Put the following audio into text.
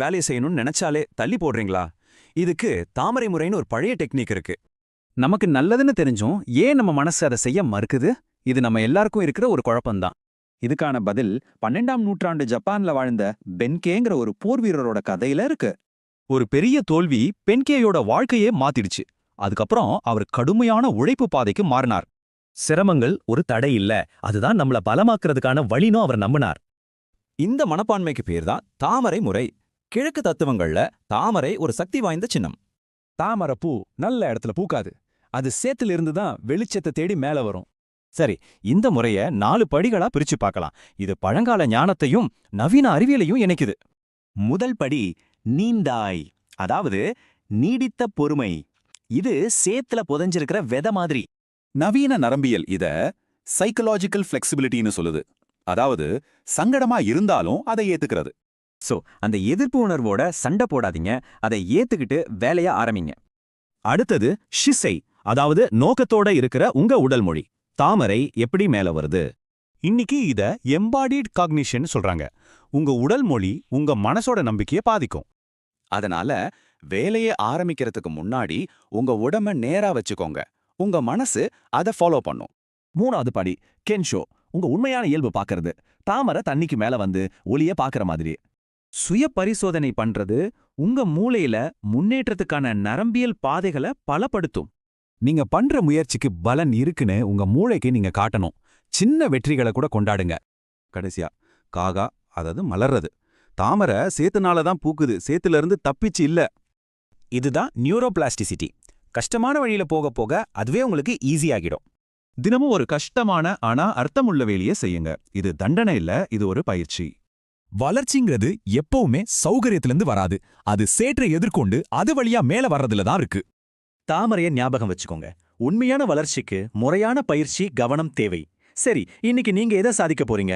வேலையை செய்யணும்னு நினைச்சாலே தள்ளி போடுறீங்களா? இதுக்கு தாமரை முறைன்னு ஒரு பழைய டெக்னிக் இருக்கு. நமக்கு நல்லதுன்னு தெரிஞ்சும் ஏன் நம்ம மனசு அதை செய்ய மறுக்குது? இது நம்ம எல்லாருக்கும் இருக்கிற ஒரு குழப்பம்தான். இதுக்கான பதில் 12ஆம் நூற்றாண்டு ஜப்பான்ல வாழ்ந்த பென்கேங்கிற ஒரு போர் வீரரோட கதையில இருக்கு. ஒரு பெரிய தோல்வி பென்கேயோட வாழ்க்கையே மாத்திடுச்சு. அதுக்கப்புறம் அவர் கடுமையான உழைப்பு பாதைக்கு மாறினார். சிரமங்கள் ஒரு தடை இல்ல, அதுதான் நம்மள பலமாக்குறதுக்கான வழின்னு அவர் நம்பினார். இந்த மனப்பான்மைக்கு பேர்தான் தாமரை முறை. கிழக்கு தத்துவங்கள்ல தாமரை ஒரு சக்தி வாய்ந்த சின்னம். தாமரை பூ நல்ல இடத்துல பூக்காது. அது சேத்துல இருந்து தான் வெளிச்சத்தை தேடி மேல வரும். சரி, இந்த முறைய 4 படிகளா பிரிச்சு பார்க்கலாம். இது பழங்கால ஞானத்தையும் நவீன அறிவியலையும் இணைக்குது. முதல் படி நீந்தாய், அதாவது நீடித்த பொறுமை. இது சேத்துல புதைஞ்சிருக்கிற விதை மாதிரி. நவீன நரம்பியல் இத சைக்கலாஜிக்கல் ஃப்ளெக்சிபிலிட்டின்னு சொல்லுது. அதாவது சங்கடமா இருந்தாலும் அதை ஏத்துக்கிறது. சோ அந்த எதிர்ப்பு உணர்வோட சண்டை போடாதீங்க, அதை ஏத்துக்கிட்டு வேலைய ஆரம்பிங்க. அடுத்தது ஷிசை, அதாவது நோக்கத்தோட இருக்கிற உங்க உடல் மொழி. தாமரை எப்படி மேல வருது? இன்னைக்கு இத எம்பாடிட் காக்னிஷன் சொல்றாங்க. உங்க உடல் மொழி உங்க மனசோட நம்பிக்கையை பாதிக்கும். அதனால வேலையை ஆரம்பிக்கிறதுக்கு முன்னாடி உங்க உடம்ப நேரா வச்சுக்கோங்க. உங்க மனசு அதை ஃபாலோ பண்ணும். 3வது படி கென்ஷோ, உங்க உண்மையான இயல்பு பாக்குறது. தாமரை தண்ணிக்கு மேல வந்து ஒளிய பாக்குற மாதிரி. சுய பரிசோதனை பண்றது உங்க மூளையில முன்னேற்றத்துக்கான நரம்பியல் பாதைகளை பலப்படுத்தும். நீங்க பண்ற முயற்சிக்கு பலன் இருக்குன்னு உங்க மூளைக்கு நீங்க காட்டணும். சின்ன வெற்றிகளை கூட கொண்டாடுங்க. கடைசியா காகா, அதாவது மலர்றது. தாமரை சேத்துனால தான் பூக்குது, சேத்துல இருந்து தப்பிச்சு இல்ல. இதுதான் நியூரோபிளாஸ்டிசிட்டி. கஷ்டமான வழியில போக போக அதுவே உங்களுக்கு ஈஸியாகிடும். தினமும் ஒரு கஷ்டமான ஆனா அர்த்தமுள்ள வேலையை செய்யுங்க. இது தண்டனை இல்ல, இது ஒரு பயிற்சி. வளர்ச்சிங்கிறது எப்பவுமே சௌகரியத்திலிருந்து வராது. அது சேற்றை எதிர்கொண்டு அது வழியா மேல வர்றதுல தான் இருக்கு. தாமரைய ஞாபகம் வச்சுக்கோங்க. உண்மையான வளர்ச்சிக்கு முறையான பயிற்சி, கவனம் தேவை. சரி, இன்னைக்கு நீங்க எதை சாதிக்க போறீங்க?